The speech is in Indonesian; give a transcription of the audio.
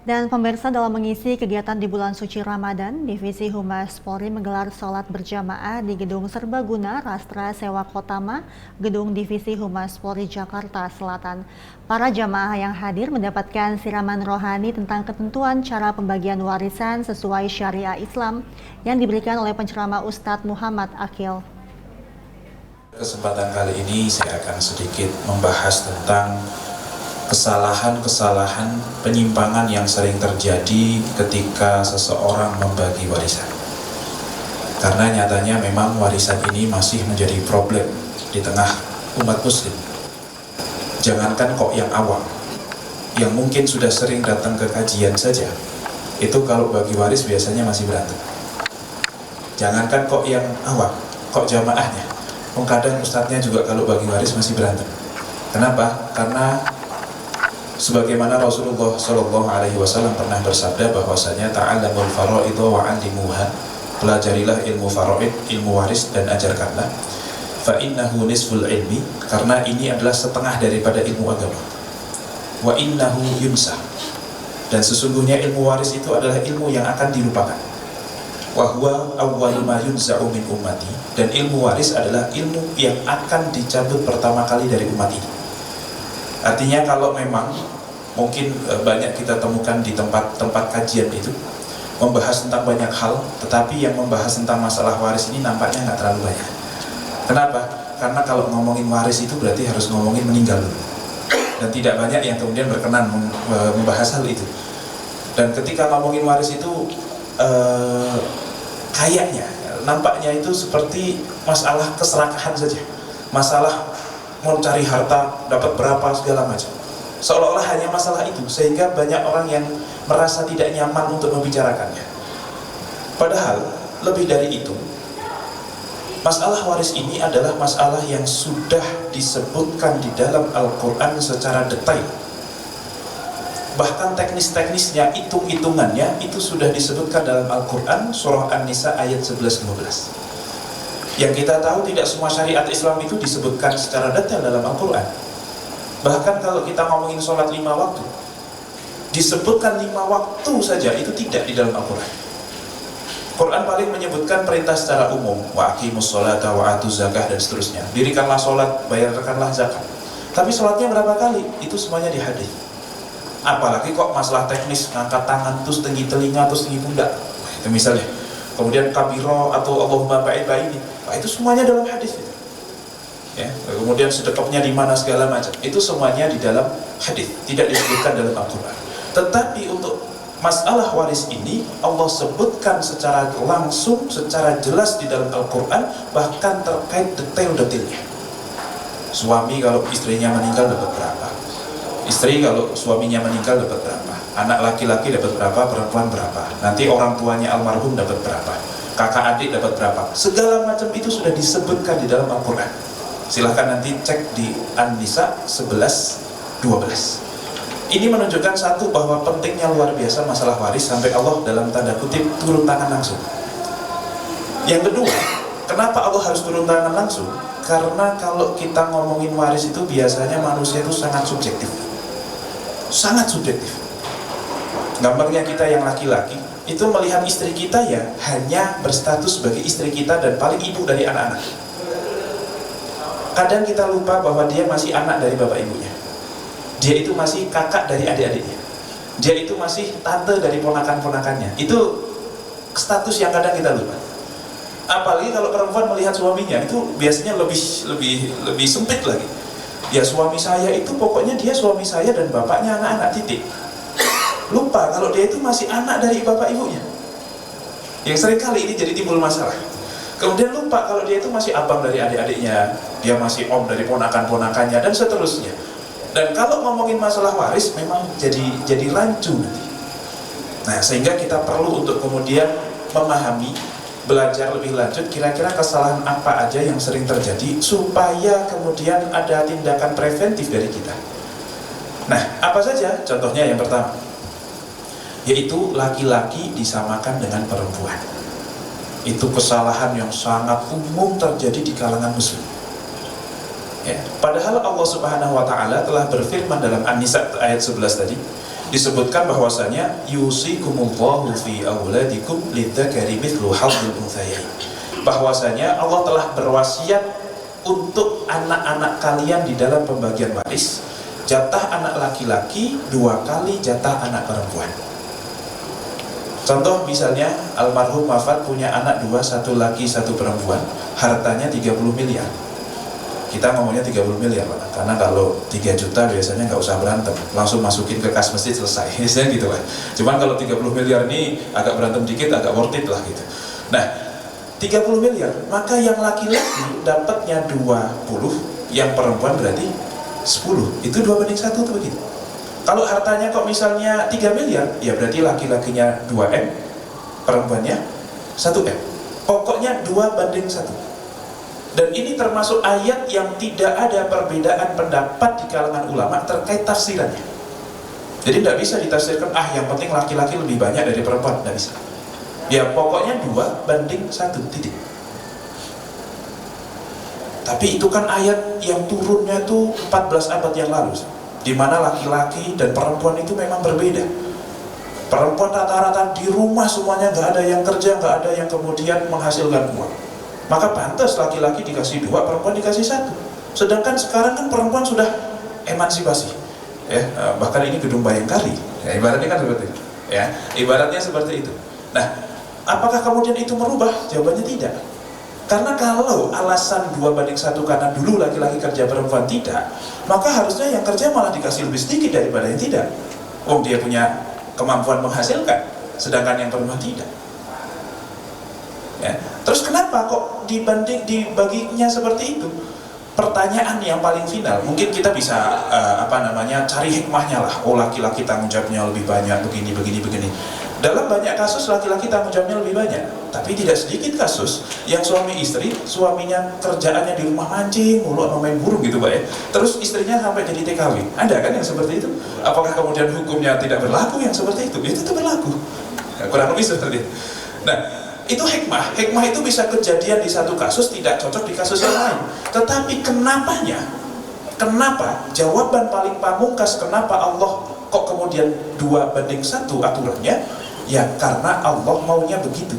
Dan pemirsa, dalam mengisi kegiatan di bulan suci Ramadan, Divisi Humas Polri menggelar sholat berjamaah di Gedung Serbaguna Rastra Sewa Kotama, Gedung Divisi Humas Polri Jakarta Selatan. Para jamaah yang hadir mendapatkan siraman rohani tentang ketentuan cara pembagian warisan sesuai syariah Islam yang diberikan oleh penceramah Ustadz Muhammad Akil. Kesempatan kali ini saya akan sedikit membahas tentang kesalahan-kesalahan penyimpangan yang sering terjadi ketika seseorang membagi warisan. Karena nyatanya memang warisan ini masih menjadi problem di tengah umat muslim. Jangankan kok yang awam, yang mungkin sudah sering datang ke kajian saja, itu kalau bagi waris biasanya masih berantem. Jangankan kok yang awam, kok jamaahnya, kadang ustadznya juga kalau bagi waris masih berantem. Kenapa? Karena sebagaimana Rasulullah SAW pernah bersabda bahwasanya ta'allamul faraid wa 'allimuha, pelajarilah ilmu faraid, ilmu waris dan ajarkanlah. Fa innahu nisful ilmi, karena ini adalah setengah daripada ilmu agama. Wa innahu yunsa, dan sesungguhnya ilmu waris itu adalah ilmu yang akan dilupakan. Wa huwa awwalu ma yunza'u min ummati, dan ilmu waris adalah ilmu yang akan dicabut pertama kali dari umat ini. Artinya kalau memang mungkin banyak kita temukan di tempat-tempat kajian itu membahas tentang banyak hal, tetapi yang membahas tentang masalah waris ini nampaknya nggak terlalu banyak. Kenapa? Karena kalau ngomongin waris itu berarti harus ngomongin meninggal dulu, dan tidak banyak yang kemudian berkenan membahas hal itu. Dan ketika ngomongin waris itu kayaknya, nampaknya itu seperti masalah keserakahan saja, masalah mau cari harta, dapat berapa, segala macam. Seolah-olah hanya masalah itu, sehingga banyak orang yang merasa tidak nyaman untuk membicarakannya. Padahal, lebih dari itu, masalah waris ini adalah masalah yang sudah disebutkan di dalam Al-Quran secara detail. Bahkan teknis-teknisnya, hitung-hitungannya, itu sudah disebutkan dalam Al-Quran, surah An-Nisa ayat 11-12. Yang kita tahu tidak semua syariat Islam itu disebutkan secara detail dalam Al-Quran. Bahkan kalau kita ngomongin sholat 5 waktu, disebutkan 5 waktu saja itu tidak di dalam Al-Quran. Quran paling menyebutkan perintah secara umum, wa aqimus sholata wa atuz zakah dan seterusnya. Dirikanlah sholat, bayarkanlah zakat. Tapi sholatnya berapa kali? Itu semuanya di hadis. Apalagi kok masalah teknis, ngangkat tangan, terus tinggi telinga, terus tinggi pundak. Itu misalnya. Kemudian kabiro atau Allahumma ba'id ba'ini, itu semuanya dalam hadis itu. Ya, kemudian sedekapnya di mana segala macam, itu semuanya di dalam hadis, tidak disebutkan dalam Al-Quran. Tetapi untuk masalah waris ini Allah sebutkan secara langsung, secara jelas di dalam Al-Quran, bahkan terkait detail-detailnya. Suami kalau istrinya meninggal dapat berapa, istri kalau suaminya meninggal dapat berapa, anak laki-laki dapat berapa, perempuan berapa, nanti orang tuanya almarhum dapat berapa, kakak adik dapat berapa, segala macam itu sudah disebutkan di dalam Al-Quran. Silahkan nanti cek di An-Nisa 11-12. Ini menunjukkan satu, bahwa pentingnya luar biasa masalah waris sampai Allah dalam tanda kutip turun tangan langsung. Yang kedua, kenapa Allah harus turun tangan langsung? Karena kalau kita ngomongin waris itu biasanya manusia itu sangat subjektif. Sangat subjektif. Gambarnya kita yang laki-laki itu melihat istri kita ya hanya berstatus sebagai istri kita dan paling ibu dari anak-anak. Kadang kita lupa bahwa dia masih anak dari bapak ibunya, dia itu masih kakak dari adik-adiknya, dia itu masih tante dari ponakan-ponakannya. Itu status yang kadang kita lupa. Apalagi kalau perempuan melihat suaminya, itu biasanya lebih sempit lagi. Ya suami saya itu pokoknya dia suami saya dan bapaknya anak-anak, titik. Lupa kalau dia itu masih anak dari bapak ibunya. Yang sering kali ini jadi timbul masalah. Kemudian lupa kalau dia itu masih abang dari adik-adiknya, dia masih om dari ponakan-ponakannya, dan seterusnya. Dan kalau ngomongin masalah waris memang jadi rancu nanti. Nah, sehingga kita perlu untuk kemudian memahami, belajar lebih lanjut kira-kira kesalahan apa aja yang sering terjadi, supaya kemudian ada tindakan preventif dari kita. Nah, apa saja? Contohnya yang pertama, yaitu laki-laki disamakan dengan perempuan. Itu kesalahan yang sangat umum terjadi di kalangan muslim. Ya, padahal Allah Subhanahu wa taala telah berfirman dalam An-Nisa ayat 11 tadi, disebutkan bahwasanya yusikumullahu fi auladikum lidzakari mithlu hadzil unthayain, bahwasanya Allah telah berwasiat untuk anak-anak kalian di dalam pembagian waris, jatah anak laki-laki 2 kali jatah anak perempuan. Contoh misalnya almarhum wafat punya anak 2, 1 laki 1 perempuan, hartanya 30 miliar. Kita ngomongnya 30 miliar Pak, karena kalau 3 juta biasanya nggak usah berantem, langsung masukin ke kas masjid selesai, biasanya gitu Pak. Cuman kalau 30 miliar ini agak berantem dikit, agak worth it lah gitu. Nah, 30 miliar, maka yang laki-laki dapatnya 20, yang perempuan berarti 10. Itu 2:1 tuh begitu. Kalau hartanya kok misalnya 3 miliar, ya berarti laki-lakinya 2M, perempuannya 1M. Pokoknya 2:1. Dan ini termasuk ayat yang tidak ada perbedaan pendapat di kalangan ulama terkait tafsirannya. Jadi tidak bisa ditafsirkan, yang penting laki-laki lebih banyak dari perempuan, tidak bisa. Ya pokoknya 2:1, titik. Tapi itu kan ayat yang turunnya tuh 14 abad yang lalu, di mana laki-laki dan perempuan itu memang berbeda. Perempuan rata-rata di rumah semuanya, nggak ada yang kerja, nggak ada yang kemudian menghasilkan uang. Maka pantas laki-laki dikasih 2, perempuan dikasih 1. Sedangkan sekarang kan perempuan sudah emansipasi, ya, bahkan ini gedung Bayangkari, ya, ibaratnya kan seperti itu, ya, ibaratnya seperti itu. Nah, apakah kemudian itu merubah? Jawabannya tidak. Karena kalau alasan 2:1 karena dulu laki-laki kerja perempuan tidak, maka harusnya yang kerja malah dikasih lebih sedikit daripada yang tidak. Dia punya kemampuan menghasilkan, sedangkan yang perempuan tidak. Ya. Terus kenapa kok dibaginya seperti itu? Pertanyaan yang paling final, mungkin kita bisa cari hikmahnya lah. Laki-laki tanggung jawabnya lebih banyak, begini. Dalam banyak kasus laki-laki tanggung jawabnya lebih banyak, tapi tidak sedikit kasus yang suami istri, suaminya kerjaannya di rumah mancing mulu sama main burung gitu Pak ya. Terus istrinya sampai jadi TKW. Ada kan yang seperti itu? Apakah kemudian hukumnya tidak berlaku yang seperti itu? Itu berlaku. Kurang lebih seperti itu. Nah, itu hikmah itu bisa kejadian di satu kasus, tidak cocok di kasus yang lain. Tetapi kenapa jawaban paling pamungkas, kenapa Allah kok kemudian 2:1 aturannya? Ya karena Allah maunya begitu.